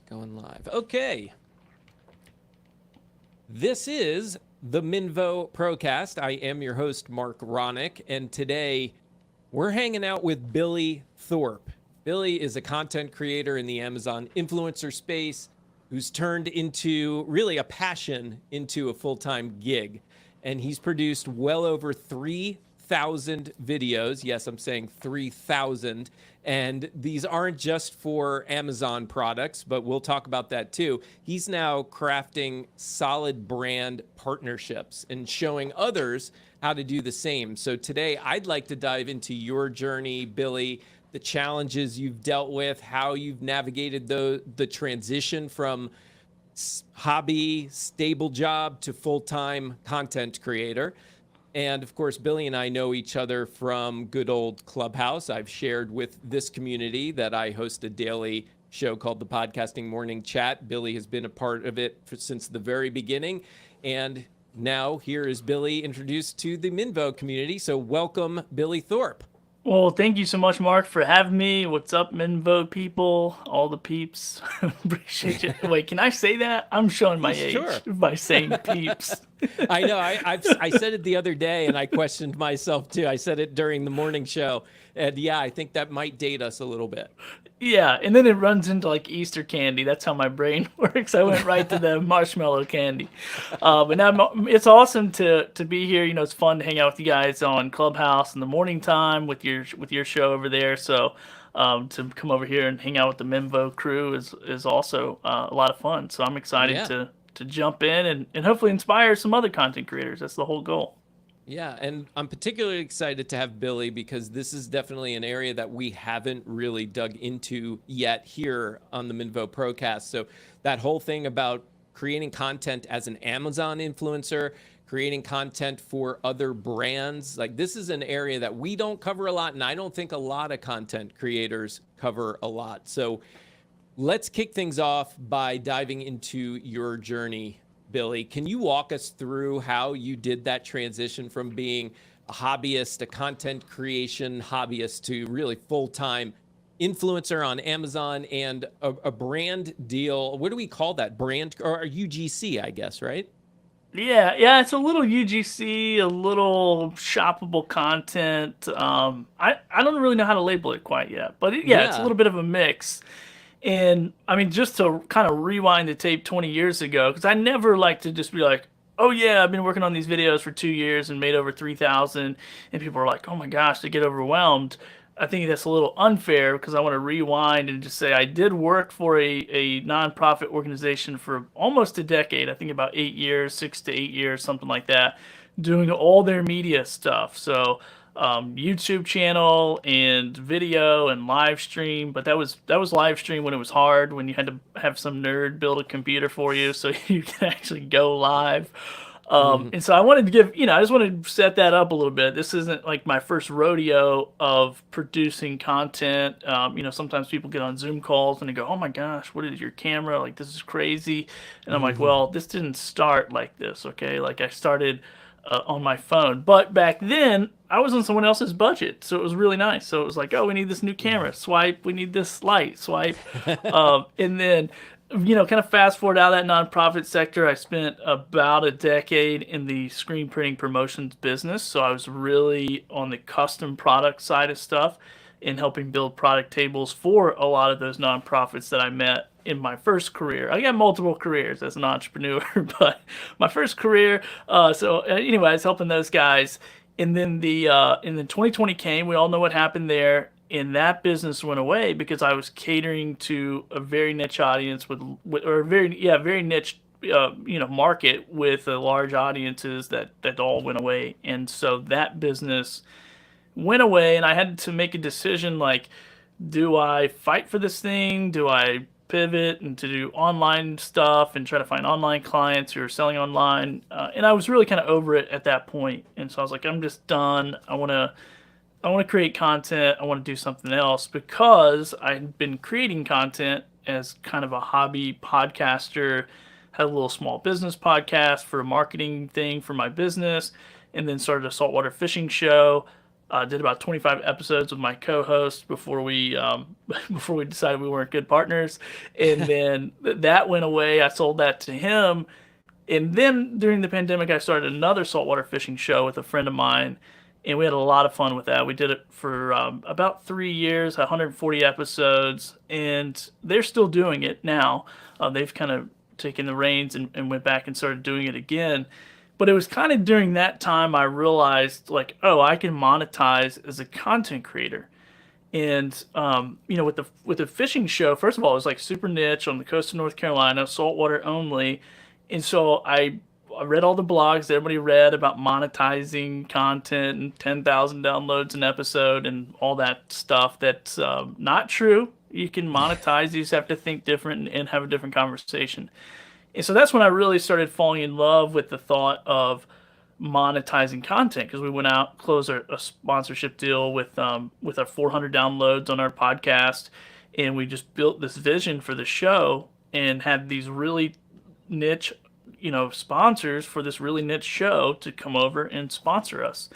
Going live. Okay. This is the Minvo Procast. I am your host, Mark Ronick, and today we're hanging out with Billy Thorpe. Billy is a content creator in the Amazon influencer space who's turned into really a passion into a full-time gig. And he's produced well over 3,000 videos. Yes, I'm saying 3,000. And these aren't just for Amazon products, but we'll talk about that too. He's now crafting solid brand partnerships and showing others how to do the same. So today I'd like to dive into your journey, Billy, the challenges you've dealt with, how you've navigated the transition from hobby, stable job to full-time content creator. And of course, Billy and I know each other from good old Clubhouse. I've shared with this community that I host a daily show called the Podcasting Morning Chat. Billy has been a part of it since the very beginning. And now here is Billy introduced to the Minvo community. So welcome, Billy Thorpe. Well, thank you so much, Mark, for having me. What's up, Minvo people, all the peeps? Appreciate you. Wait, can I say that? I'm showing my age by saying peeps. I know. I said it the other day, and I questioned myself, too. I said it during the morning show. And, yeah, I think that might date us a little bit. Yeah, and then it runs into, like, Easter candy. That's how my brain works. I went right to the marshmallow candy. But now it's awesome to be here. You know, it's fun to hang out with you guys on Clubhouse in the morning time with your show over there. So to come over here and hang out with the Minvo crew is also a lot of fun. So I'm excited to jump in and hopefully inspire some other content creators. That's the whole goal. Yeah, and I'm particularly excited to have Billy because this is definitely an area that we haven't really dug into yet here on the Minvo Procast. So that whole thing about creating content as an Amazon influencer, creating content for other brands, like this is an area that we don't cover a lot, and I don't think a lot of content creators cover a lot. So let's kick things off by diving into your journey, Billy. Can you walk us through how you did that transition from being a hobbyist, a content creation hobbyist, to really full-time influencer on Amazon and a brand deal? What do we call that? Brand or UGC, I guess, right? Yeah, it's a little UGC, a little shoppable content. I don't really know how to label it quite yet, but it's a little bit of a mix. And I mean, just to kind of rewind the tape 20 years ago, because I never like to just be like, oh yeah, I've been working on these videos for 2 years and made over 3,000, and people are like, oh my gosh, they get overwhelmed. I think that's a little unfair because I want to rewind and just say I did work for a nonprofit organization for almost a decade. I think about 8 years, 6 to 8 years, something like that, doing all their media stuff. So YouTube channel and video and live stream, but that was live stream when it was hard, when you had to have some nerd build a computer for you so you can actually go live. And so I wanted to give, I just wanted to set that up a little bit. This isn't like my first rodeo of producing content. Sometimes people get on Zoom calls and they go, oh my gosh, what is your camera? Like, this is crazy. And I'm like, well, this didn't start like this, okay? Like, I started on my phone. But back then, I was on someone else's budget, so it was really nice. So it was like, oh, we need this new camera. Swipe. We need this light. Swipe. And then, kind of fast forward out of that nonprofit sector, I spent about a decade in the screen printing promotions business. So I was really on the custom product side of stuff in helping build product tables for a lot of those nonprofits that I met in my first career. I got multiple careers as an entrepreneur, but my first career. Anyway, I was helping those guys, and then 2020 came. We all know what happened there, and that business went away because I was catering to a very niche audience very niche market with large audiences that all went away, and so that business went away, and I had to make a decision like, do I fight for this thing? Do I pivot and to do online stuff and try to find online clients who are selling online? And I was really kind of over it at that point. And so I was like, I'm just done. I want to create content. I want to do something else, because I'd been creating content as kind of a hobby podcaster, had a little small business podcast for a marketing thing for my business, and then started a saltwater fishing show. Did about 25 episodes with my co-host before we before we decided we weren't good partners, and then that went away. I sold that to him, and then during the pandemic, I started another saltwater fishing show with a friend of mine, and we had a lot of fun with that. We did it for about 3 years, 140 episodes, and they're still doing it now. They've kind of taken the reins and went back and started doing it again. But it was kind of during that time I realized, like, oh, I can monetize as a content creator. And with the fishing show, first of all, it was like super niche on the coast of North Carolina, saltwater only. And so I read all the blogs that everybody read about monetizing content and 10,000 downloads an episode and all that stuff. That's not true. You can monetize. You just have to think different and have a different conversation. And so that's when I really started falling in love with the thought of monetizing content, because we went out, closed a sponsorship deal with our 400 downloads on our podcast, and we just built this vision for the show and had these really niche, sponsors for this really niche show to come over and sponsor us.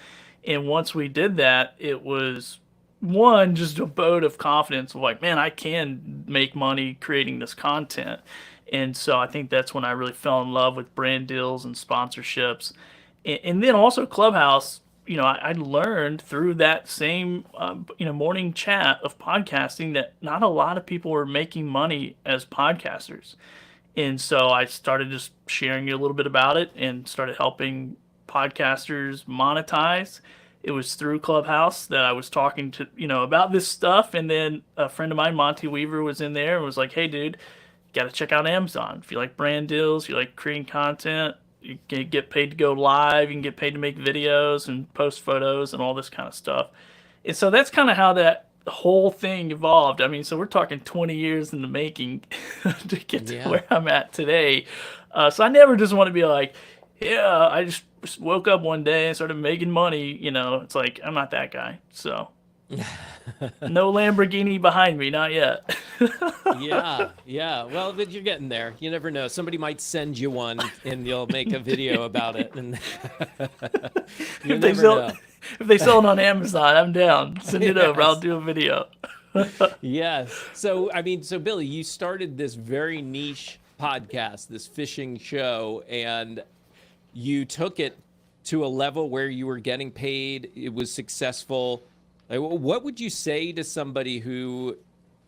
And once we did that, it was one, just a boat of confidence of like, man, I can make money creating this content. And so I think that's when I really fell in love with brand deals and sponsorships. And then also Clubhouse, I learned through that same, morning chat of podcasting that not a lot of people were making money as podcasters. And so I started just sharing a little bit about it and started helping podcasters monetize. It was through Clubhouse that I was talking to, about this stuff. And then a friend of mine, Monty Weaver, was in there and was like, hey, dude, got to check out Amazon. If you like brand deals, you like creating content, you can get paid to go live, you can get paid to make videos and post photos and all this kind of stuff. And so that's kind of how that whole thing evolved. I mean, so we're talking 20 years in the making to get to where I'm at today. So I never just want to be like, yeah, I just woke up one day and started making money. It's like, I'm not that guy. So no Lamborghini behind me, not yet. Yeah. Well, but you're getting there. You never know. Somebody might send you one, and you'll make a video about it. And if they sell it on Amazon, I'm down. Send it over. I'll do a video. Yes. So Billy, you started this very niche podcast, this fishing show, and you took it to a level where you were getting paid. It was successful. Like, what would you say to somebody who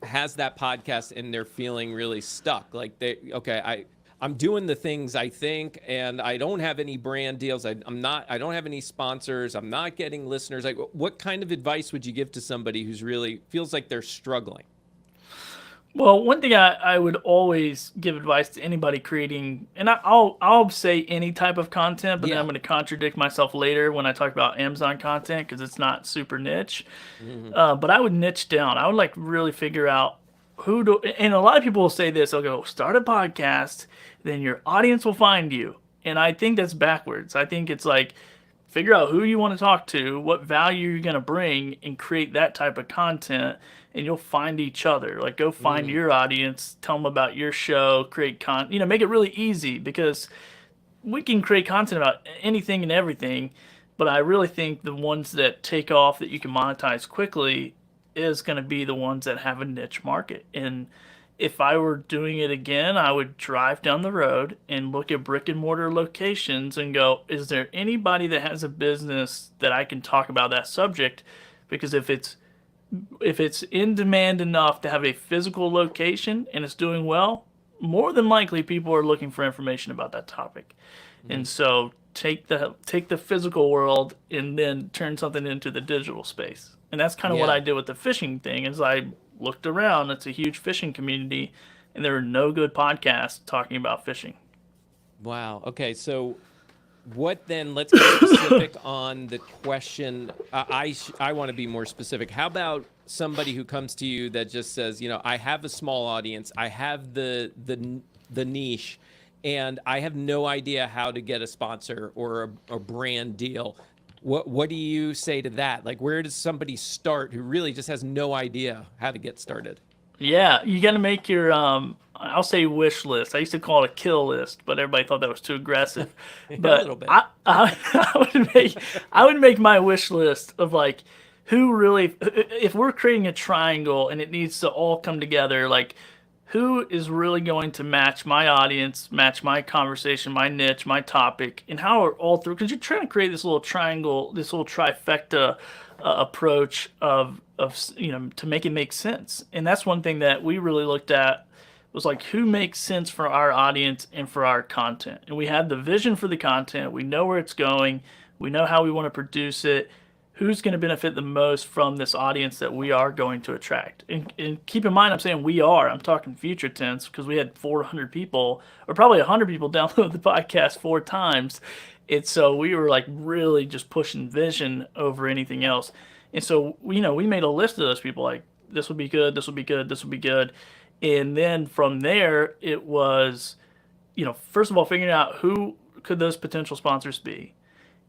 has that podcast and they're feeling really stuck? Like, I'm doing the things I think, and I don't have any brand deals. I don't have any sponsors. I'm not getting listeners. Like, what kind of advice would you give to somebody who's really feels like they're struggling? Well, one thing I would always give advice to anybody creating, and I'll say any type of content, but then I'm going to contradict myself later when I talk about Amazon content because it's not super niche. But I would niche down. I would really figure out and a lot of people will say this, they'll go, start a podcast, then your audience will find you. And I think that's backwards. I think it's like, figure out who you want to talk to, what value you're going to bring, and create that type of content, and you'll find each other. Like, go find your audience, tell them about your show, create content, make it really easy, because we can create content about anything and everything, but I really think the ones that take off that you can monetize quickly is going to be the ones that have a niche market. And if I were doing it again, I would drive down the road and look at brick and mortar locations and go, is there anybody that has a business that I can talk about that subject? Because if it's in demand enough to have a physical location and it's doing well, more than likely people are looking for information about that topic. And so take the physical world and then turn something into the digital space. And that's kind of what I did with the fishing thing. Is I looked around. It's a huge fishing community, and there are no good podcasts talking about fishing. Wow. Okay. So what then? Let's get specific on the question. I want to be more specific. How about somebody who comes to you that just says, I have a small audience, I have the niche, and I have no idea how to get a sponsor or a brand deal. What do you say to that? Like, where does somebody start who really just has no idea how to get started? Yeah, you got to make your, I'll say wish list. I used to call it a kill list, but everybody thought that was too aggressive. But a little bit. I would make my wish list of like who really, if we're creating a triangle and it needs to all come together, like who is really going to match my audience, match my conversation, my niche, my topic, and how are all through? Because you're trying to create this little triangle, this little trifecta approach of to make it make sense. And that's one thing that we really looked at was like who makes sense for our audience and for our content. And we had the vision for the content. We know where it's going. We know how we want to produce it. Who's going to benefit the most from this audience that we are going to attract? And keep in mind, I'm saying we are. I'm talking future tense because we had 400 people, or probably 100 people download the podcast 4 times. And so we were like really just pushing vision over anything else. And so, we made a list of those people like, this would be good, this would be good, this would be good. And then from there, it was, first of all, figuring out who could those potential sponsors be.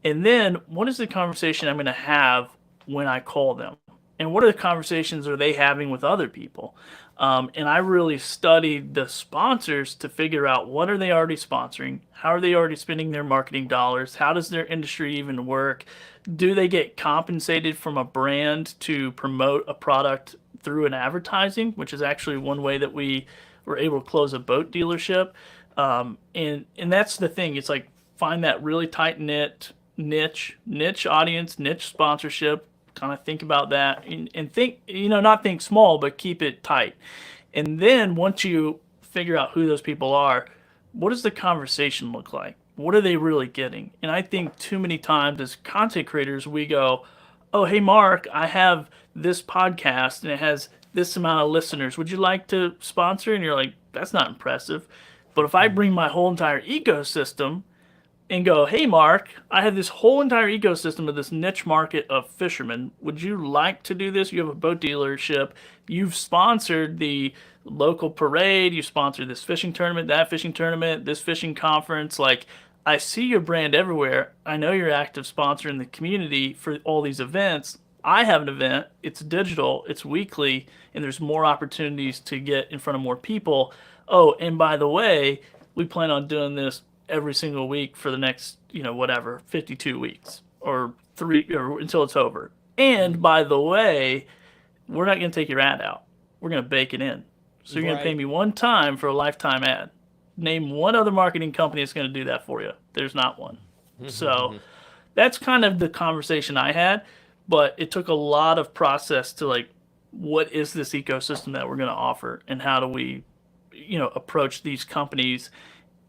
And then what is the conversation I'm going to have when I call them? And what are the conversations are they having with other people? And I really studied the sponsors to figure out what are they already sponsoring? How are they already spending their marketing dollars? How does their industry even work? Do they get compensated from a brand to promote a product through an advertising, which is actually one way that we were able to close a boat dealership. And that's the thing. It's like find that really tight knit niche audience, niche sponsorship, kind of think about that and think, not think small, but keep it tight. And then once you figure out who those people are, what does the conversation look like? What are they really getting? And I think too many times as content creators, we go, oh, hey, Mark, I have this podcast and it has this amount of listeners. Would you like to sponsor? And you're like, that's not impressive. But if I bring my whole entire ecosystem and go, hey, Mark, I have this whole entire ecosystem of this niche market of fishermen. Would you like to do this? You have a boat dealership. You've sponsored the local parade. You sponsored this fishing tournament, that fishing tournament, this fishing conference. Like, I see your brand everywhere. I know you're active sponsor in the community for all these events. I have an event. It's digital. It's weekly. And there's more opportunities to get in front of more people. Oh, and by the way, we plan on doing this every single week for the next, 52 weeks or 3 or until it's over. And by the way, we're not going to take your ad out. We're going to bake it in. So you're going to pay me one time for a lifetime ad. Name one other marketing company that's going to do that for you. There's not one. So that's kind of the conversation I had, but it took a lot of process to like, what is this ecosystem that we're going to offer and how do we, approach these companies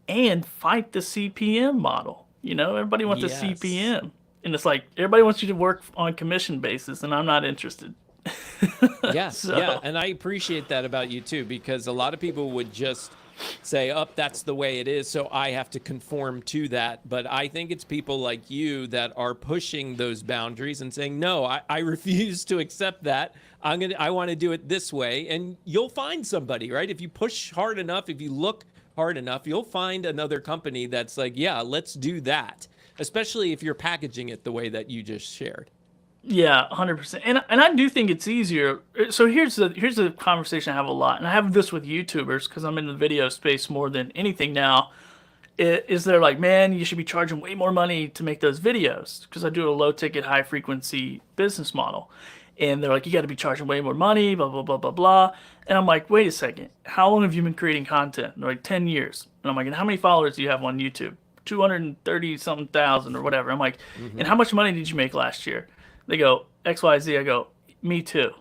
and fight the CPM model. Everybody wants a CPM. And it's like, everybody wants you to work on commission basis, and I'm not interested. Yes, yeah. And I appreciate that about you, too, because a lot of people would just say, that's the way it is, so I have to conform to that. But I think it's people like you that are pushing those boundaries and saying, no, I refuse to accept that. I want to do it this way. And you'll find somebody, right? If you push hard enough, if you look hard enough, you'll find another company that's like, yeah, let's do that, especially if you're packaging it the way that you just shared. Yeah, 100%. And I do think it's easier. So here's the conversation I have a lot, and I have this with YouTubers because I'm in the video space more than anything now. Is they're like, man, you should be charging way more money to make those videos because I do a low ticket, high frequency business model. And they're like, you got to be charging way more money, blah, blah, blah, blah, blah. And I'm like, wait a second. How long have you been creating content? And they're like, 10 years. And I'm like, and how many followers do you have on YouTube? 230 something thousand or whatever. I'm like, and how much money did you make last year? They go, XYZ. I go, me too.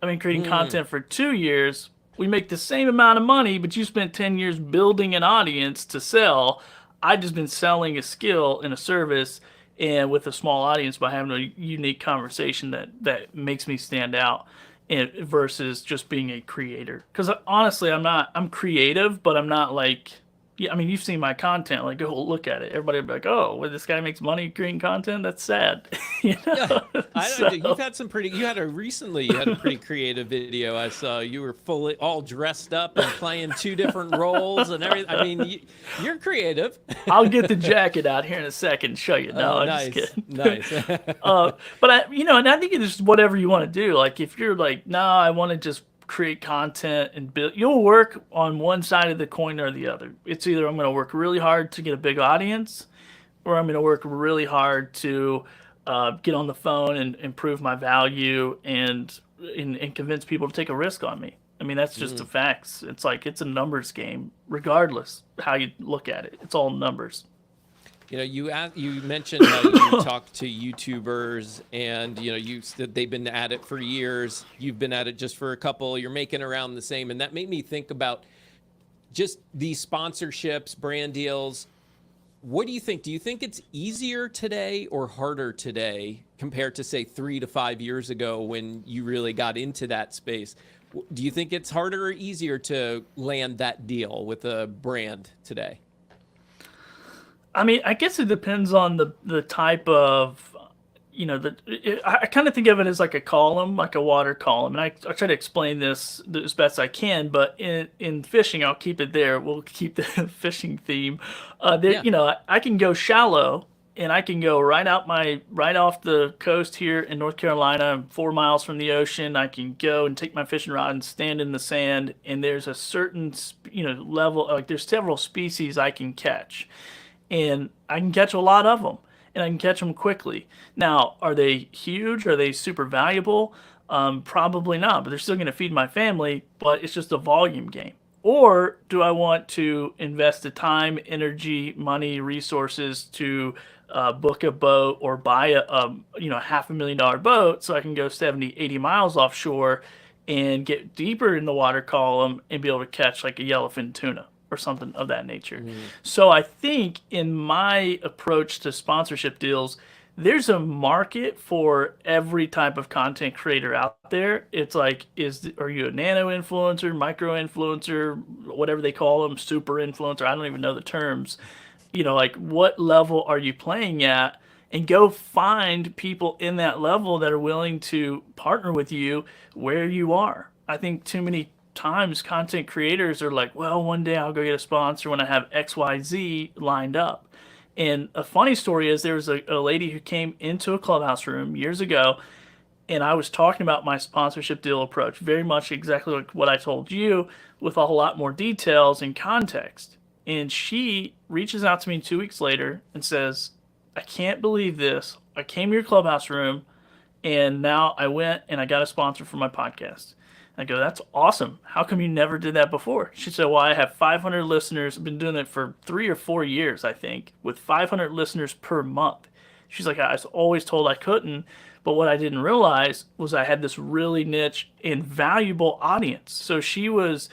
I've been creating content for 2 years. We make the same amount of money, but you spent 10 years building an audience to sell. I've just been selling a skill and a service and with a small audience by having a unique conversation that makes me stand out versus just being a creator. Because honestly, I'm creative, but I'm not like, yeah, I mean, you've seen my content. Like, go look at it. Everybody will be like, "Oh, well, this guy makes money creating content. That's sad." Yeah, you've had recently you had a pretty creative video. I saw you were fully all dressed up and playing 2 different roles and everything. I mean, you're creative. I'll get the jacket out here in a second and show you. No, I'm nice, just kidding. Nice. But and I think it's whatever you want to do. Like, if you're like, "No, I want to just create content and build," you'll work on one side of the coin or the other. It's either I'm going to work really hard to get a big audience, or I'm going to work really hard to get on the phone and improve my value and convince people to take a risk on me. I mean, that's just the facts. It's like it's a numbers game, regardless how you look at it. It's all numbers. You mentioned how you talk to YouTubers, and you said they've been at it for years. You've been at it just for a couple. You're making around the same, and that made me think about just these sponsorships, brand deals. What do you think? Do you think it's easier today or harder today compared to, say, 3 to 5 years ago when you really got into that space? Do you think it's harder or easier to land that deal with a brand today? I mean, I guess it depends on the type of, I kind of think of it as like a column, like a water column. And I try to explain this as best I can, but in fishing, I'll keep it there. We'll keep the fishing theme. Yeah. I can go shallow and I can go right off the coast here in North Carolina, 4 miles from the ocean. I can go and take my fishing rod and stand in the sand. And there's a certain, level, like there's several species I can catch, and I can catch a lot of them, and I can catch them quickly. Now, are they huge? Are they super valuable? Probably not, but they're still going to feed my family, but it's just a volume game. Or do I want to invest the time, energy, money, resources to book a boat or buy a $500,000 boat so I can go 70, 80 miles offshore and get deeper in the water column and be able to catch like a yellowfin tuna or something of that nature. So I think in my approach to sponsorship deals, there's a market for every type of content creator out there. It's like, are you a nano influencer, micro influencer, whatever they call them, super influencer? I don't even know the terms. Like what level are you playing at? And go find people in that level that are willing to partner with you where you are. I think too many times content creators are like, well, one day I'll go get a sponsor when I have XYZ lined up. And a funny story is there was a lady who came into a clubhouse room years ago, and I was talking about my sponsorship deal approach, very much exactly like what I told you, with a whole lot more details and context. And she reaches out to me 2 weeks later and says, I can't believe this. I came to your clubhouse room, and now I went and I got a sponsor for my podcast. I go, that's awesome. How come you never did that before? She said, well, I have 500 listeners. I've been doing it for 3 or 4 years, I think, with 500 listeners per month. She's like, I was always told I couldn't, but what I didn't realize was I had this really niche and valuable audience. So she was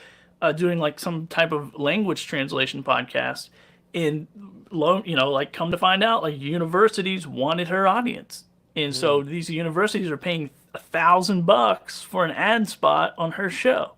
doing like some type of language translation podcast, and like come to find out, like universities wanted her audience, and so these universities are paying $1,000 for an ad spot on her show,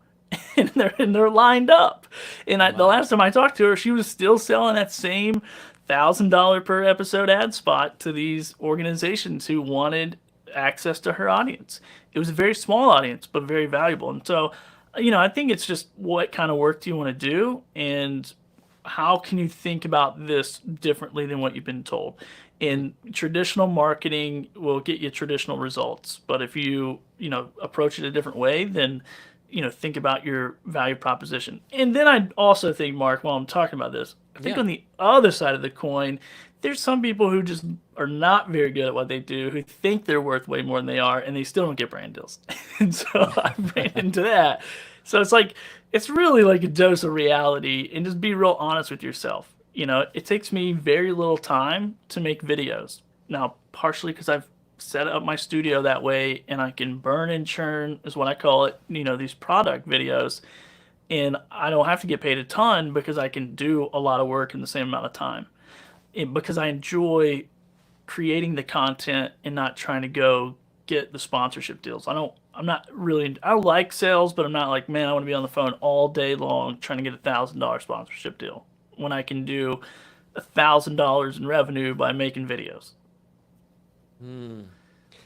and they're lined up. And the last time I talked to her, she was still selling that same $1,000 per episode ad spot to these organizations who wanted access to her audience. It was a very small audience, but very valuable. And so, I think it's just what kind of work do you want to do, and how can you think about this differently than what you've been told? In traditional marketing will get you traditional results, but if you approach it a different way, then think about your value proposition. And then I also think, Mark, while I'm talking about this, I think on the other side of the coin, there's some people who just are not very good at what they do, who think they're worth way more than they are, and they still don't get brand deals. And so I ran into that. So it's really like a dose of reality, and just be real honest with yourself. It takes me very little time to make videos. Now, partially because I've set up my studio that way, and I can burn and churn, is what I call it, these product videos. And I don't have to get paid a ton because I can do a lot of work in the same amount of time. And because I enjoy creating the content and not trying to go get the sponsorship deals. I like sales, but I'm not like, man, I want to be on the phone all day long trying to get $1,000 sponsorship deal when I can do $1,000 in revenue by making videos.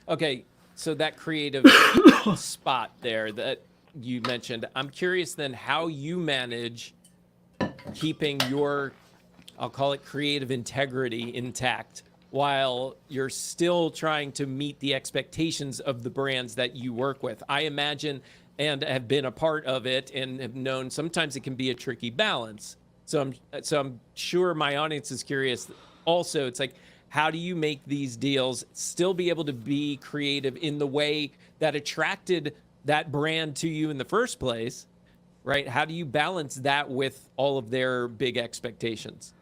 Okay, so that creative spot there that you mentioned, I'm curious then how you manage keeping your, I'll call it creative integrity intact while you're still trying to meet the expectations of the brands that you work with. I imagine, and have been a part of it and have known, sometimes it can be a tricky balance. So I'm sure my audience is curious. also it's like, how do you make these deals still be able to be creative in the way that attracted that brand to you in the first place, right? How do you balance that with all of their big expectations?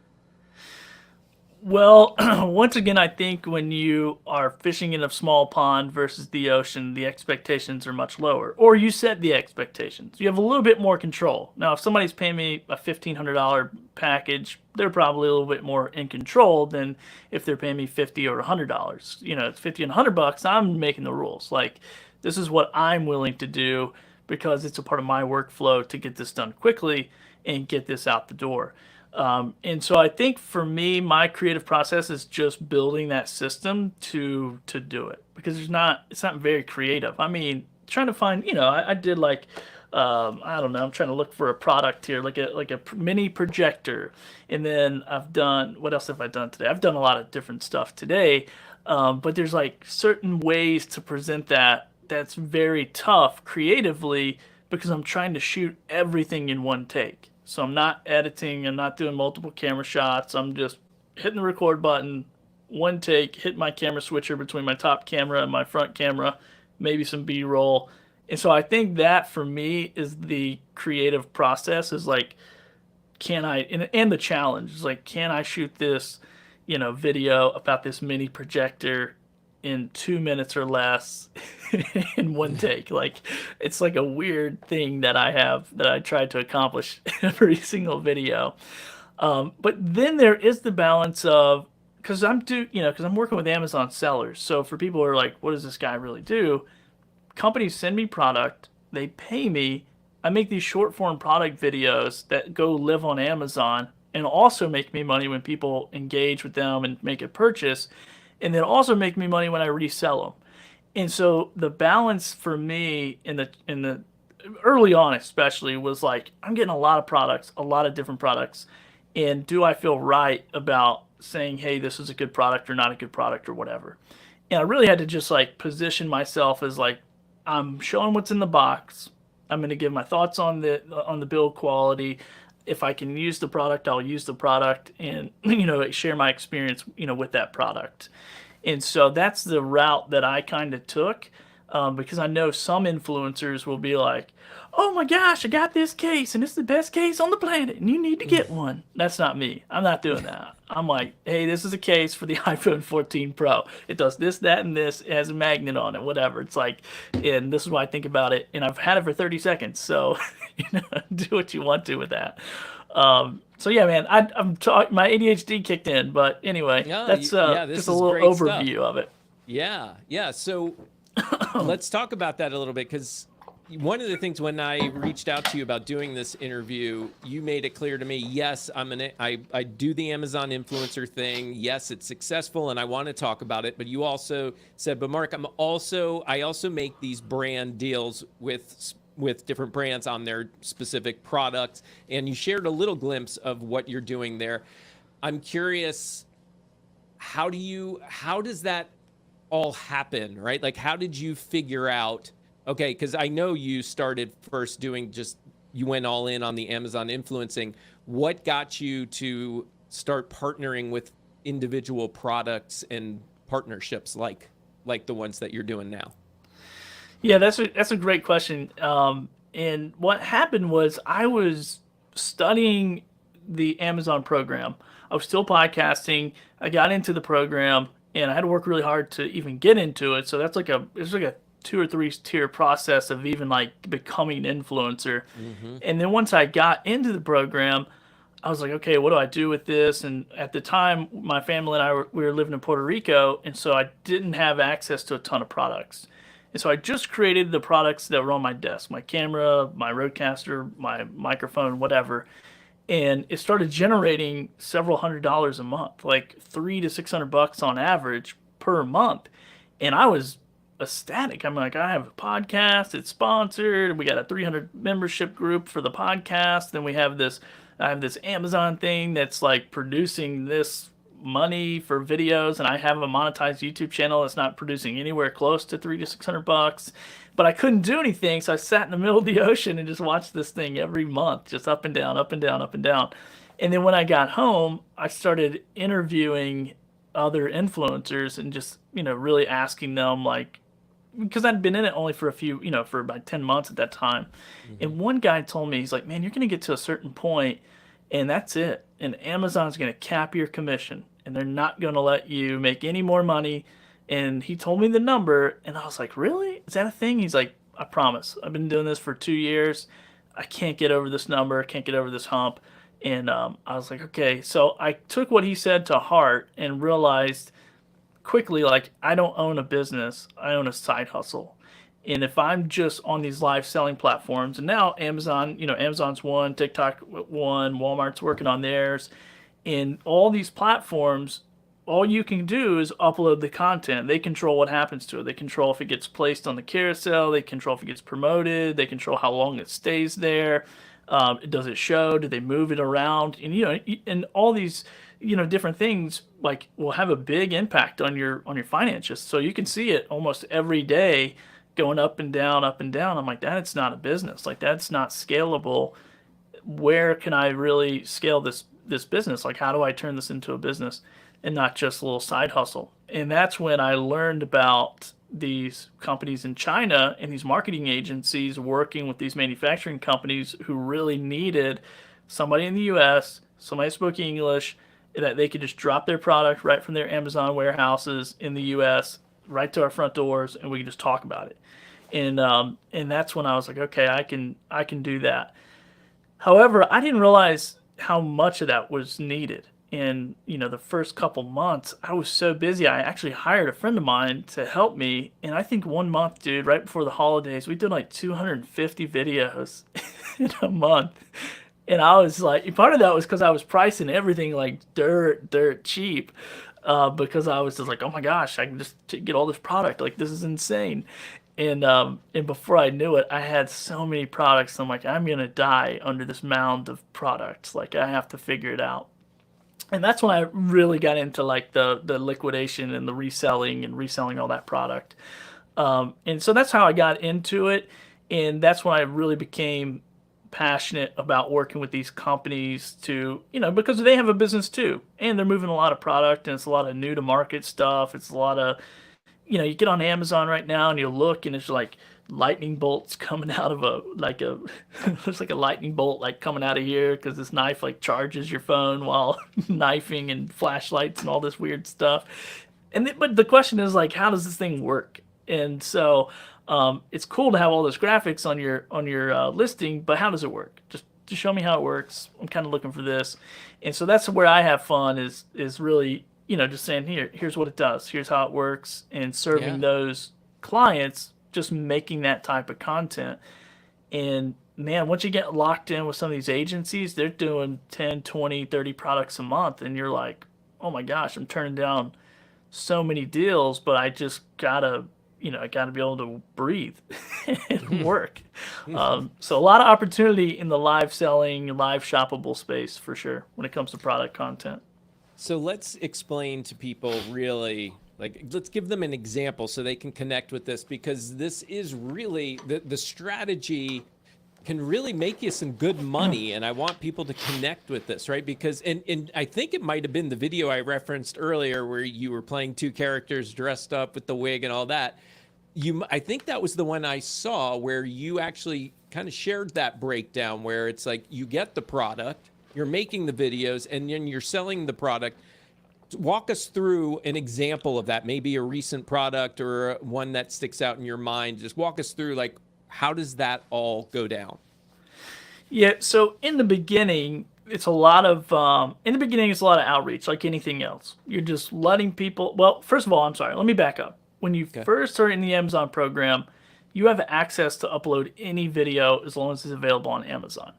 Well, once again, I think when you are fishing in a small pond versus the ocean, the expectations are much lower. Or you set the expectations. You have a little bit more control. Now, if somebody's paying me a $1,500 package, they're probably a little bit more in control than if they're paying me $50 or $100. You know, it's 50 and $100. I'm making the rules. Like, this is what I'm willing to do because it's a part of my workflow to get this done quickly and get this out the door. And so I think for me, my creative process is just building that system to do it because it's not very creative. I mean, trying to find, I did like, I don't know, I'm trying to look for a product here, like a mini projector. And then what else have I done today? I've done a lot of different stuff today. But there's like certain ways to present that's very tough creatively because I'm trying to shoot everything in one take. So I'm not editing, I'm not doing multiple camera shots. I'm just hitting the record button, one take, hit my camera switcher between my top camera and my front camera, maybe some B-roll. And so I think that for me is the creative process is like, and the challenge is like, can I shoot this, video about this mini projector in 2 minutes or less in one take? Like, it's like a weird thing that I have that I try to accomplish in every single video. But then there is the balance of, because I'm working with Amazon sellers. So for people who are like, what does this guy really do? Companies send me product, they pay me. I make these short form product videos that go live on Amazon and also make me money when people engage with them and make a purchase, and then also make me money when I resell them. And so the balance for me in the early on especially was like, I'm getting a lot of products, a lot of different products, and do I feel right about saying, hey, this is a good product or not a good product or whatever? And I really had to just like position myself as like, I'm showing what's in the box. I'm going to give my thoughts on the build quality. If I can use the product, I'll use the product and, share my experience, with that product. And so that's the route that I kind of took, because I know some influencers will be like, oh my gosh, I got this case and it's the best case on the planet and you need to get one. That's not me. I'm not doing that. I'm like, hey, this is a case for the iPhone 14 Pro. It does this, that, and this. It has a magnet on it, whatever. It's like, and this is what I think about it. And I've had it for 30 seconds. So, do what you want to with that. So yeah, man, my ADHD kicked in, but anyway, that's just a little overview of it. Yeah. So let's talk about that a little bit, because one of the things when I reached out to you about doing this interview, you made it clear to me, yes, I do the Amazon influencer thing. Yes, it's successful and I want to talk about it. But you also said, but Mark, I also make these brand deals with different brands on their specific products. And you shared a little glimpse of what you're doing there. I'm curious, how does that all happen, right? Like, how did you figure out, okay, because I know you started first doing you went all in on the Amazon influencing. What got you to start partnering with individual products and partnerships like the ones that you're doing now? Yeah, that's a great question. And what happened was I was studying the Amazon program. I was still podcasting. I got into the program and I had to work really hard to even get into it. So that's it's like a 2 or 3 tier process of even like becoming an influencer. Mm-hmm. And then once I got into the program, I was like, okay, what do I do with this? And at the time, my family and we were living in Puerto Rico, and so I didn't have access to a ton of products. And so I just created the products that were on my desk, my camera, my Rodecaster, my microphone, whatever. And it started generating several $100s a month, like $300 to $600 on average per month. And I was ecstatic. I'm like, I have a podcast, it's sponsored. We got a 300 membership group for the podcast. Then I have this Amazon thing that's like producing this money for videos, and I have a monetized YouTube channel that's not producing anywhere close to $300 to $600. But I couldn't do anything, so I sat in the middle of the ocean and just watched this thing every month, just up and down, up and down, up and down. And then when I got home, I started interviewing other influencers and just, really asking them, like, because I'd been in it only for a few, for about 10 months at that time. And one guy told me, he's like, man, you're going to get to a certain point and that's it. And Amazon's going to cap your commission and they're not going to let you make any more money. And he told me the number and I was like, really? Is that a thing? He's like, I promise. I've been doing this for 2 years. I can't get over this number. Can't get over this hump. And I was like, okay. So I took what he said to heart and realized quickly, like, I don't own a business. I own a side hustle. And if I'm just on these live selling platforms, and now Amazon, Amazon's one, TikTok one, Walmart's working on theirs, and all these platforms, all you can do is upload the content. They control what happens to it. They control if it gets placed on the carousel. They control if it gets promoted. They control how long it stays there. Does it show? Do they move it around? And and all these different things like will have a big impact on your finances. So you can see it almost every day going up and down, up and down. I'm like, that's not a business. Like, that's not scalable. Where can I really scale this business? Like, how do I turn this into a business and not just a little side hustle? And that's when I learned about these companies in China and these marketing agencies working with these manufacturing companies who really needed somebody in the US, somebody that spoke English, that they could just drop their product right from their Amazon warehouses in the US right to our front doors and we can just talk about it. And that's when I was like, okay, I can do that. However, I didn't realize how much of that was needed. And the first couple months, I was so busy. I actually hired a friend of mine to help me. And I think 1 month, dude, right before the holidays, we did like 250 videos in a month. And I was like, part of that was because I was pricing everything like dirt cheap. Because I was just like, oh my gosh, I can just get all this product. Like, this is insane. And before I knew it, I had so many products. I'm like, I'm gonna die under this mound of products. Like, I have to figure it out. And that's when I really got into like the liquidation and the reselling all that product. And so that's how I got into it. And that's when I really became passionate about working with these companies to, because they have a business too. And they're moving a lot of product and it's a lot of new to market stuff. It's a lot of, you get on Amazon right now and you look and it's like lightning bolts coming out of looks like a lightning bolt like coming out of here because this knife like charges your phone while knifing and flashlights and all this weird stuff. But the question is like, how does this thing work? And so it's cool to have all those graphics on your listing, but how does it work? Just show me how it works. I'm kind of looking for this. And so that's where I have fun is really, just saying here's what it does. Here's how it works and serving those clients, just making that type of content. And man, once you get locked in with some of these agencies, they're doing 10, 20, 30 products a month. And you're like, oh my gosh, I'm turning down so many deals, but I just gotta I got to be able to breathe and work. So a lot of opportunity in the live selling, live shoppable space for sure when it comes to product content. So let's explain to people really, like, let's give them an example so they can connect with this, because this is really, the strategy can really make you some good money. And I want people to connect with this, right? Because, and I think it might have been the video I referenced earlier where you were playing two characters dressed up with the wig and all that. I think that was the one I saw where you actually kind of shared that breakdown where it's like you get the product, you're making the videos, and then you're selling the product. Walk us through an example of that, maybe a recent product or one that sticks out in your mind. Just walk us through, like, how does that all go down? Yeah, so in the beginning, it's a lot of outreach, like anything else. You're just letting people, well, first of all, I'm sorry, let me back up. When you first start in the Amazon program, you have access to upload any video as long as it's available on Amazon.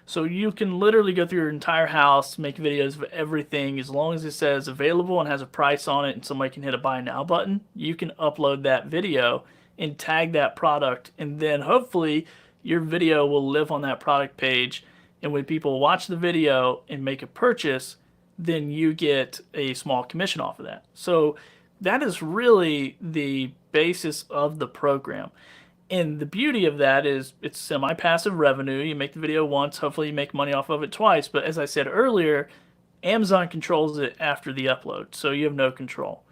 So you can literally go through your entire house, make videos of everything. As long as it says available and has a price on it and somebody can hit a buy now button, you can upload that video and tag that product. And then hopefully your video will live on that product page. And when people watch the video and make a purchase, then you get a small commission off of that. So that is really the basis of the program. And the beauty of that is it's semi-passive revenue. You make the video once, hopefully you make money off of it twice. But as I said earlier, Amazon controls it after the upload, so you have no control.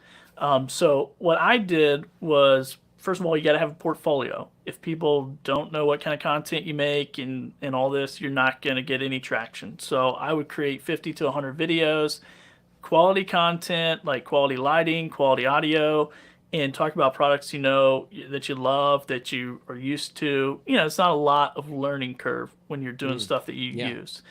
So what I did was, first of all, you got to have a portfolio. If people don't know what kind of content you make and all this, you're not going to get any traction. So I would create 50 to 100 videos, quality content, like quality lighting, quality audio, and talk about products that you love, that you are used to. It's not a lot of learning curve when you're doing stuff that you use.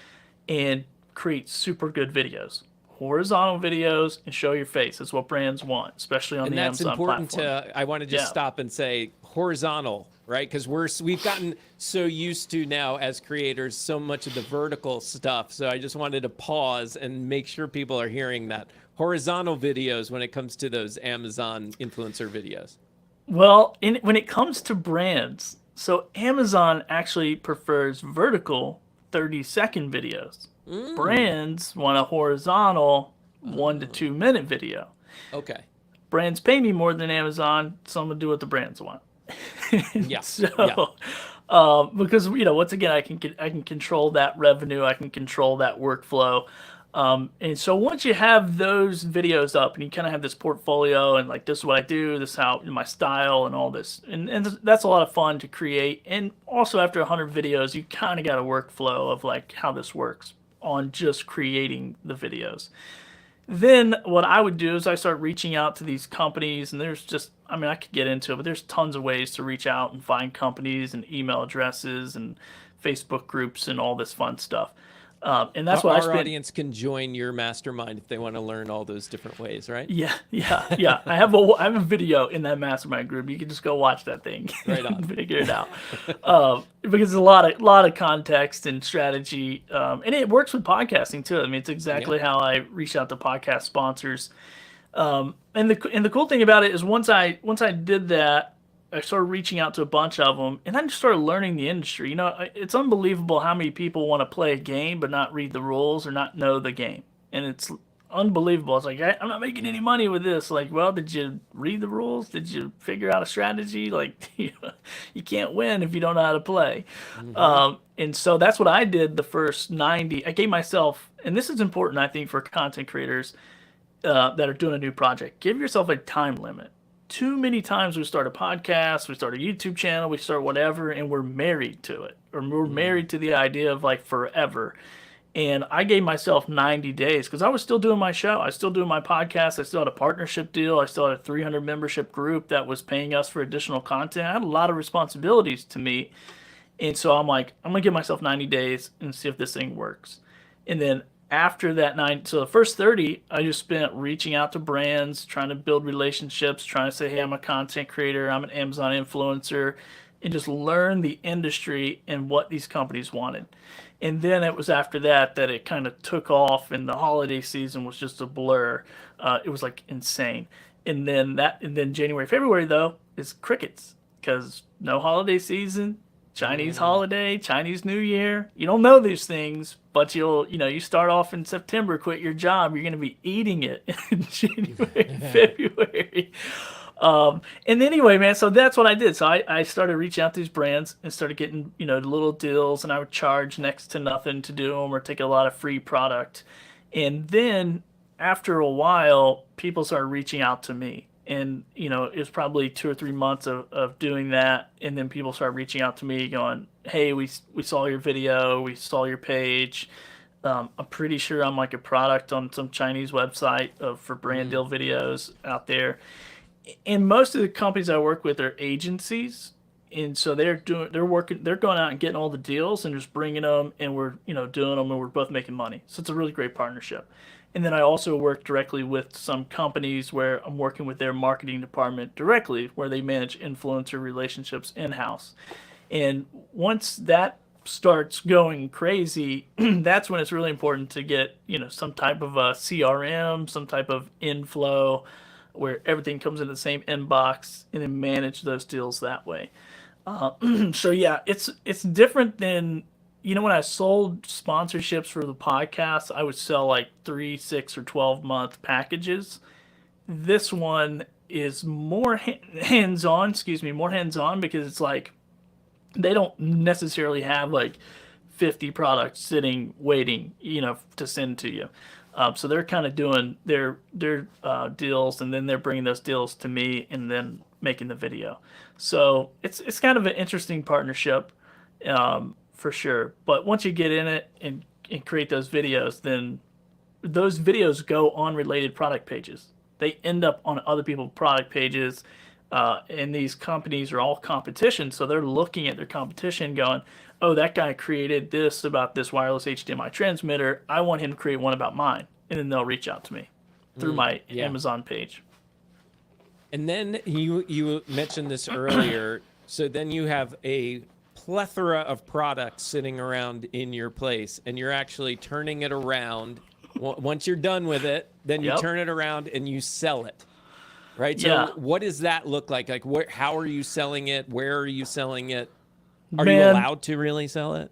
And create super good videos. Horizontal videos and show your face. That's what brands want, especially on the Amazon platform. And that's important I want to just stop and say horizontal, right? Because we've gotten so used to now as creators so much of the vertical stuff. So I just wanted to pause and make sure people are hearing that. Horizontal videos when it comes to those Amazon influencer videos. Well, when it comes to brands, so Amazon actually prefers vertical 30-second videos. Brands want a horizontal 1 to 2 minute video. Okay. Brands pay me more than Amazon, so I'm gonna do what the brands want. Because once again, I can control that revenue, I can control that workflow. And so once you have those videos up and you kind of have this portfolio and like, this is what I do, this is how my style and all this, and that's a lot of fun to create. And also after 100 videos, you kind of got a workflow of like how this works on just creating the videos. Then what I would do is I start reaching out to these companies, and there's just, I could get into it, but there's tons of ways to reach out and find companies and email addresses and Facebook groups and all this fun stuff. And that's what our audience can join your mastermind if they want to learn all those different ways, right? Yeah. I have a video in that mastermind group. You can just go watch that thing. Right on. Figure it out. Because there's a lot of context and strategy, and it works with podcasting too. It's exactly how I reach out to podcast sponsors. And the cool thing about it is once I did that, I started reaching out to a bunch of them, and I just started learning the industry. It's unbelievable how many people want to play a game but not read the rules or not know the game. And it's unbelievable. It's like, I'm not making any money with this. Like, well, did you read the rules? Did you figure out a strategy? Like, you can't win if you don't know how to play. And so that's what I did the first 90. I gave myself, and this is important, I think, for content creators that are doing a new project. Give yourself a time limit. Too many times we start a podcast, we start a YouTube channel, we start whatever, and we're married to it, or we're married to the idea of like forever. And I gave myself 90 days because I was still doing my show. I was still doing my podcast. I still had a partnership deal. I still had a 300 membership group that was paying us for additional content. I had a lot of responsibilities to meet. And so I'm like, I'm going to give myself 90 days and see if this thing works. And then after that so the first 30, I just spent reaching out to brands, trying to build relationships, trying to say, hey, I'm a content creator, I'm an Amazon influencer, and just learn the industry and what these companies wanted. And then it was after that it kind of took off, and the holiday season was just a blur. It was like insane. And then January, February though is crickets, because no holiday season. Chinese holiday, Chinese New Year. You don't know these things, but you start off in September, quit your job, you're going to be eating it in January, February. And anyway, man, so that's what I did. So I started reaching out to these brands and started getting, little deals, and I would charge next to nothing to do them or take a lot of free product. And then after a while, people started reaching out to me. And, it was probably 2 or 3 months of doing that. And then people started reaching out to me going, hey, we saw your video. We saw your page. I'm pretty sure I'm like a product on some Chinese website for brand deal videos out there. And most of the companies I work with are agencies. And so they're going out and getting all the deals and just bringing them, and we're, doing them, and we're both making money. So it's a really great partnership. And then I also work directly with some companies where I'm working with their marketing department directly, where they manage influencer relationships in-house. And once that starts going crazy, that's when it's really important to get, some type of a CRM, some type of inflow where everything comes in the same inbox, and then manage those deals that way. So yeah, it's different than when I sold sponsorships for the podcast, I would sell like 3, 6, or 12-month packages. This one is more hands-on, more hands-on, because it's like they don't necessarily have like 50 products sitting waiting, to send to you. So they're kind of doing their deals, and then they're bringing those deals to me, and then making the video. So it's kind of an interesting partnership, for sure. But once you get in it and create those videos, then those videos go on related product pages. They end up on other people's product pages, and these companies are all competition, so they're looking at their competition going, oh, that guy created this about this wireless HDMI transmitter. I want him to create one about mine. And then they'll reach out to me through my Amazon page. And then you mentioned this earlier. So then you have a plethora of products sitting around in your place, and you're actually turning it around. Once you're done with it, then you turn it around and you sell it. Right? So what does that look like? Like, how are you selling it? Where are you selling it? Are you allowed to really sell it?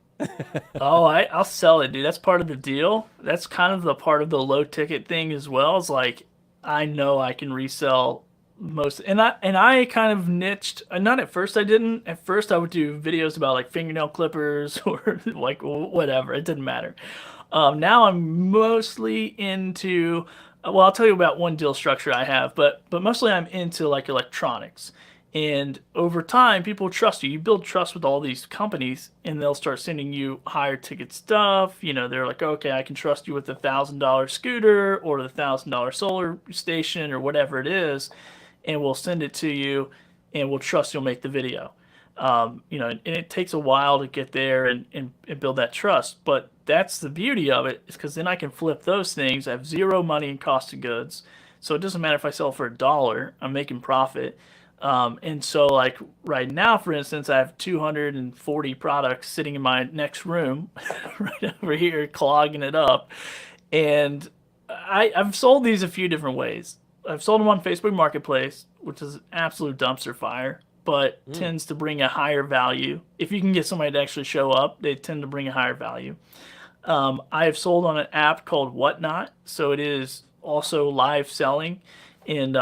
Oh, I'll sell it, dude. That's part of the deal. That's kind of the part of the low ticket thing as well. It's like, I know I can resell most, and I kind of niched. Not at first, I didn't. At first, I would do videos about like fingernail clippers or like whatever. It didn't matter. Now I'm mostly into. Well, I'll tell you about one deal structure I have, but mostly I'm into like electronics. And over time, people trust you. You build trust with all these companies, and they'll start sending you higher ticket stuff. They're like, okay, I can trust you with the $1,000 scooter or the $1,000 solar station or whatever it is, and we'll send it to you, and we'll trust you'll make the video. And it takes a while to get there and build that trust. But that's the beauty of it, is because then I can flip those things. I have zero money in cost of goods, so it doesn't matter if I sell for $1, I'm making profit. And so like right now, for instance, I have 240 products sitting in my next room right over here, clogging it up. And I've sold these a few different ways. I've sold them on Facebook Marketplace, which is absolute dumpster fire, but tends to bring a higher value. If you can get somebody to actually show up, they tend to bring a higher value. I have sold on an app called Whatnot, so it is also live selling. And,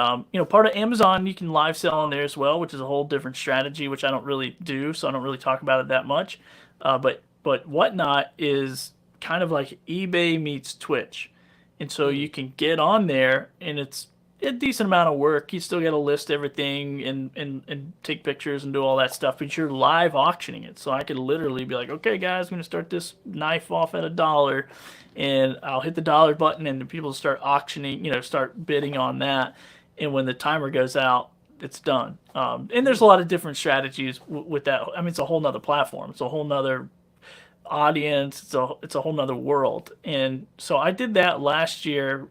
part of Amazon, you can live sell on there as well, which is a whole different strategy, which I don't really do, so I don't really talk about it that much. But Whatnot is kind of like eBay meets Twitch. And so you can get on there, and it's a decent amount of work. You still got to list everything and take pictures and do all that stuff, but you're live auctioning it. So I could literally be like, okay, guys, I'm going to start this knife off at $1. And I'll hit the dollar button, and the people start auctioning, start bidding on that. And when the timer goes out, it's done. And there's a lot of different strategies with that. I mean, it's a whole nother platform. It's a whole nother audience. It's a whole nother world. And so I did that last year.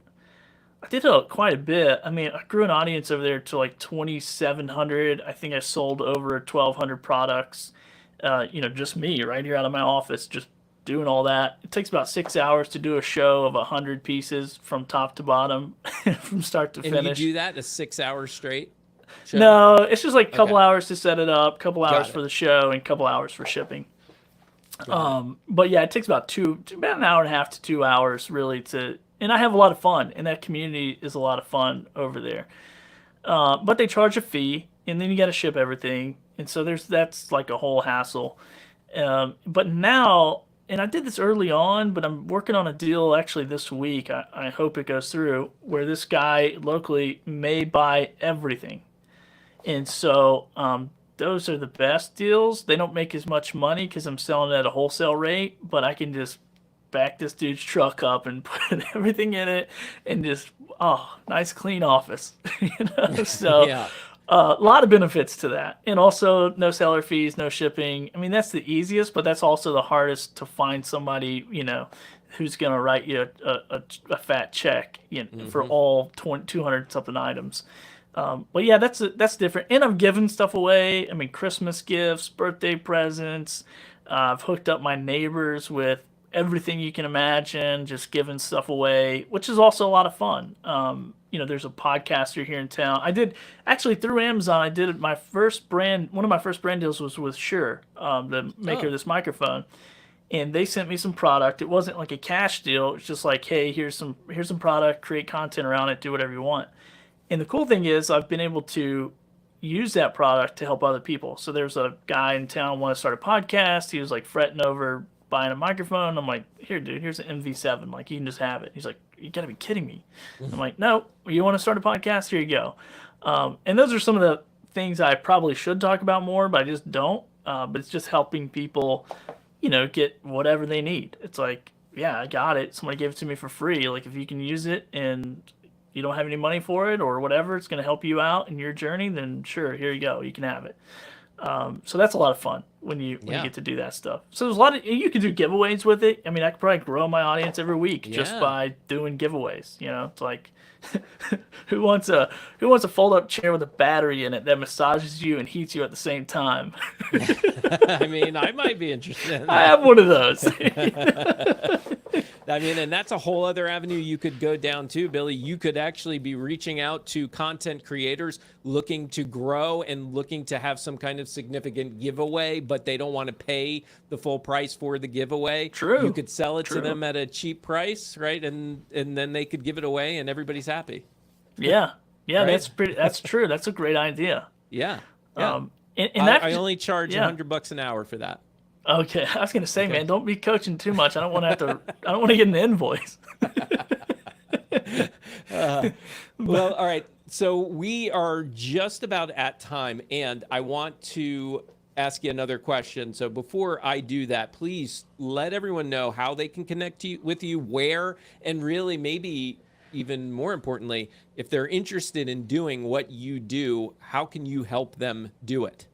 I did quite a bit. I mean, I grew an audience over there to like 2,700. I think I sold over 1,200 products. Just me right here out of my office, just doing all that. It takes about 6 hours to do a show of 100 pieces from top to bottom, from start to finish. And you do that in 6 hours straight? Show? No, it's just like a couple hours to set it up, couple hours for the show, and couple hours for shipping. But yeah, it takes about an hour and a half to 2 hours really and I have a lot of fun, and that community is a lot of fun over there. But they charge a fee, and then you got to ship everything, and so that's like a whole hassle. But now, and I did this early on, but I'm working on a deal actually this week. I hope it goes through, where this guy locally may buy everything. And so those are the best deals. They don't make as much money because I'm selling it at a wholesale rate, but I can just back this dude's truck up and put everything in it and just, nice clean office. So yeah. A lot of benefits to that. And also no seller fees, no shipping. I mean, that's the easiest, but that's also the hardest to find somebody, who's going to write you a fat check for all 200 something items. But yeah, that's different. And I've given stuff away. I mean, Christmas gifts, birthday presents. I've hooked up my neighbors with everything you can imagine, just giving stuff away, which is also a lot of fun. There's a podcaster here in town. I did actually through Amazon. I did one of my first brand deals was with Shure, the maker of this microphone. and they sent me some product. It wasn't like a cash deal. It's just like, hey, here's some product, create content around it, do whatever you want. And the cool thing is I've been able to use that product to help other people. So there's a guy in town want to start a podcast. He was like fretting over buying a microphone. I'm like, here, dude, here's an MV7. Like, you can just have it. He's like, you gotta be kidding me. I'm like, no, you want to start a podcast? Here you go. And those are some of the things I probably should talk about more, but I just don't. But it's just helping people, get whatever they need. It's like, yeah, I got it. Somebody gave it to me for free. Like, if you can use it and you don't have any money for it or whatever, it's going to help you out in your journey, then sure, here you go. You can have it. So that's a lot of fun when you get to do that stuff. So there's a lot of, you can do giveaways with it. I mean, I could probably grow my audience every week just by doing giveaways. It's like, who wants a fold up chair with a battery in it that massages you and heats you at the same time? I mean, I might be interested in that. I have one of those. I mean, and that's a whole other avenue you could go down too, Billy. You could actually be reaching out to content creators looking to grow and looking to have some kind of significant giveaway, but they don't want to pay the full price for the giveaway. True. You could sell it to them at a cheap price, right? And then they could give it away and everybody's happy. Yeah. Right? That's true. That's a great idea. Yeah. I only charge $100 an hour for that. Okay, I was gonna say, man, don't be coaching too much. I don't want to get an invoice. Well, all right. So we are just about at time, and I want to ask you another question. So before I do that, please let everyone know how they can connect with you, where, and really maybe even more importantly, if they're interested in doing what you do, how can you help them do it?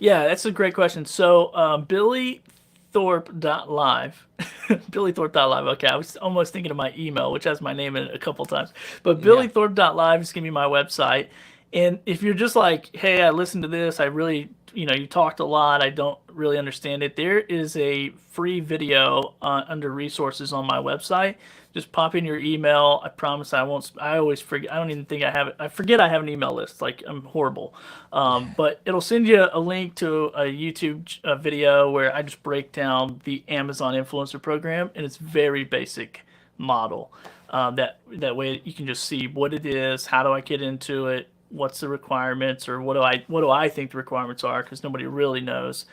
Yeah, that's a great question. So BillyThorpe.live. BillyThorpe.live. Okay, I was almost thinking of my email, which has my name in it a couple times. But BillyThorpe.live is going to be my website. And if you're just like, hey, I listened to this, I really, you talked a lot, I don't really understand it, there is a free video under resources on my website. Just pop in your email. I promise I won't. I always forget. I don't even think I have it. I forget I have an email list. Like, I'm horrible. But it'll send you a link to a YouTube video where I just break down the Amazon Influencer Program, and it's very basic model. That way you can just see what it is, how do I get into it, what's the requirements, or what do I think the requirements are, because nobody really knows.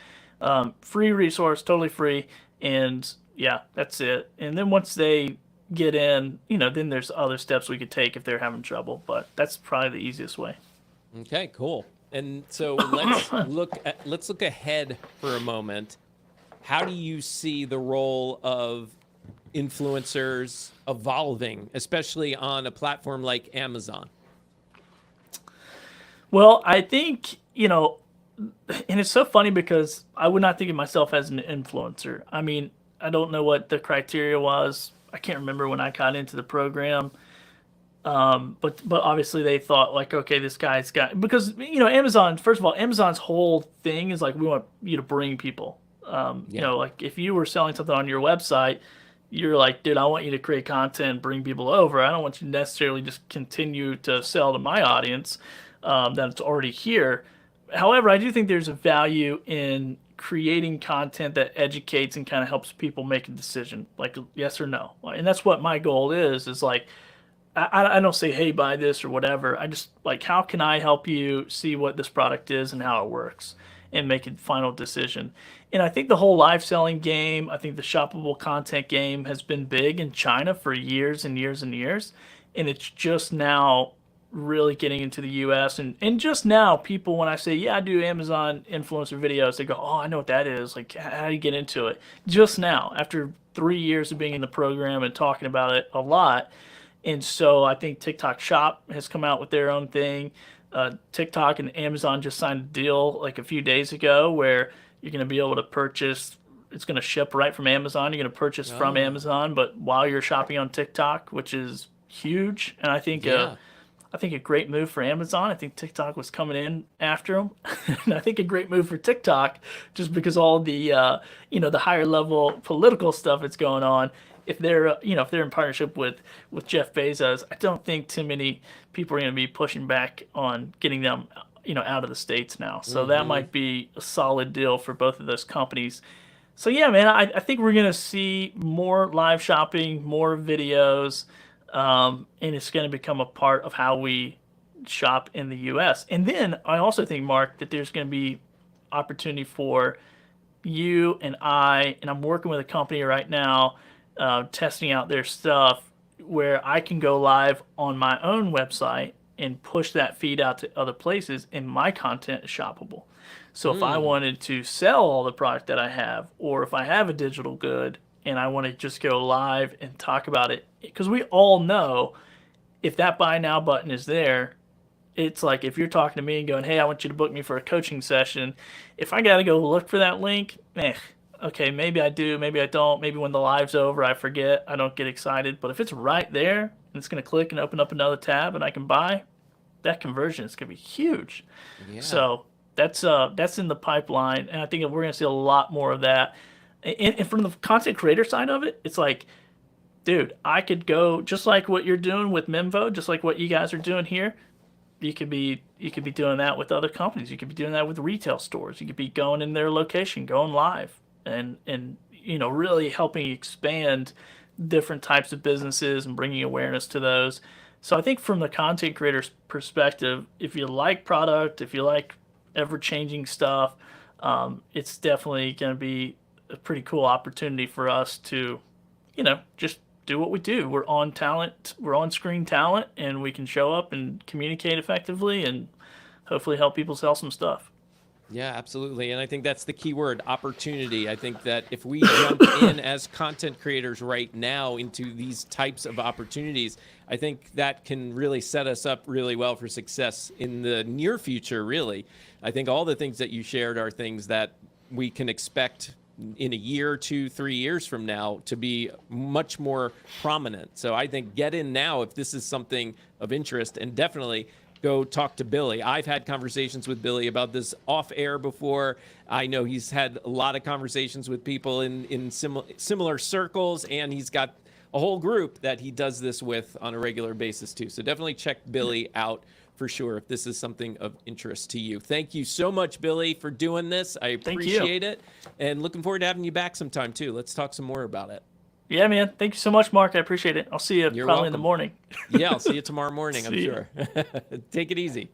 Free resource, totally free, and yeah, that's it. And then once they get in, then there's other steps we could take if they're having trouble, but that's probably the easiest way. Okay, cool. And so let's look ahead for a moment. How do you see the role of influencers evolving, especially on a platform like Amazon? Well, I think, and it's so funny because I would not think of myself as an influencer. I mean, I don't know what the criteria was. I can't remember when I got into the program. But obviously they thought like, okay, this guy's got, because, Amazon, first of all, Amazon's whole thing is like, we want you to bring people. Like if you were selling something on your website, you're like, dude, I want you to create content, bring people over. I don't want you to necessarily just continue to sell to my audience that's already here. However, I do think there's a value in creating content that educates and kind of helps people make a decision, like yes or no. And that's what my goal is like, I don't say, hey, buy this or whatever. I just like, how can I help you see what this product is and how it works and make a final decision? And I think the whole live selling game, I think the shoppable content game has been big in China for years and years and years. And it's just now really getting into the US, and just now people, when I say, yeah, I do Amazon influencer videos, they go, oh, I know what that is. Like, how do you get into it? Just now, after 3 years of being in the program and talking about it a lot. And so I think TikTok Shop has come out with their own thing. TikTok and Amazon just signed a deal like a few days ago where you're going to be able to purchase, it's going to ship right from Amazon. You're going to purchase from Amazon, but while you're shopping on TikTok, which is huge. And I think a great move for Amazon. I think TikTok was coming in after them. And I think a great move for TikTok, just because all the, the higher level political stuff that's going on. If they're, if they're in partnership with Jeff Bezos, I don't think too many people are going to be pushing back on getting them, out of the States now. So that might be a solid deal for both of those companies. So yeah, man, I think we're gonna see more live shopping, more videos, and it's gonna become a part of how we shop in the U.S. And then I also think, Mark, that there's gonna be opportunity for you and I'm working with a company right now, testing out their stuff where I can go live on my own website and push that feed out to other places, and my content is shoppable. So if I wanted to sell all the product that I have, or if I have a digital good and I want to just go live and talk about it, because we all know if that buy now button is there, it's like if you're talking to me and going, "Hey, I want you to book me for a coaching session," if I got to go look for that link, okay, maybe I do, maybe I don't. Maybe when the live's over, I forget, I don't get excited. But if it's right there and it's going to click and open up another tab and I can buy, that conversion is going to be huge. Yeah. So that's in the pipeline, and I think we're going to see a lot more of that. And from the content creator side of it, it's like, dude, I could go just like what you're doing with Memvo, just like what you guys are doing here. You could be doing that with other companies. You could be doing that with retail stores. You could be going in their location, going live, and really helping expand different types of businesses and bringing awareness to those. So I think from the content creator's perspective, if you like product, if you like ever-changing stuff, it's definitely going to be a pretty cool opportunity for us to, just do what we do. We're on talent, we're on screen talent, and we can show up and communicate effectively and hopefully help people sell some stuff. Yeah, absolutely. And I think that's the key word, opportunity. I think that if we jump in as content creators right now into these types of opportunities, I think that can really set us up really well for success in the near future, really. I think all the things that you shared are things that we can expect in a year, 2, 3 years from now to be much more prominent. So I think get in now if this is something of interest, and definitely go talk to Billy. I've had conversations with Billy about this off air before. I know he's had a lot of conversations with people in similar circles, and he's got a whole group that he does this with on a regular basis too. So definitely check Billy out for sure if this is something of interest to you. Thank you so much, Billy, for doing this. I appreciate it, and looking forward to having you back sometime too. Let's talk some more about it. Yeah, man. Thank you so much, Mark. I appreciate it. I'll see you You're probably welcome. in the morning. Yeah, I'll see you tomorrow morning, I'm See ya. sure. Take it easy.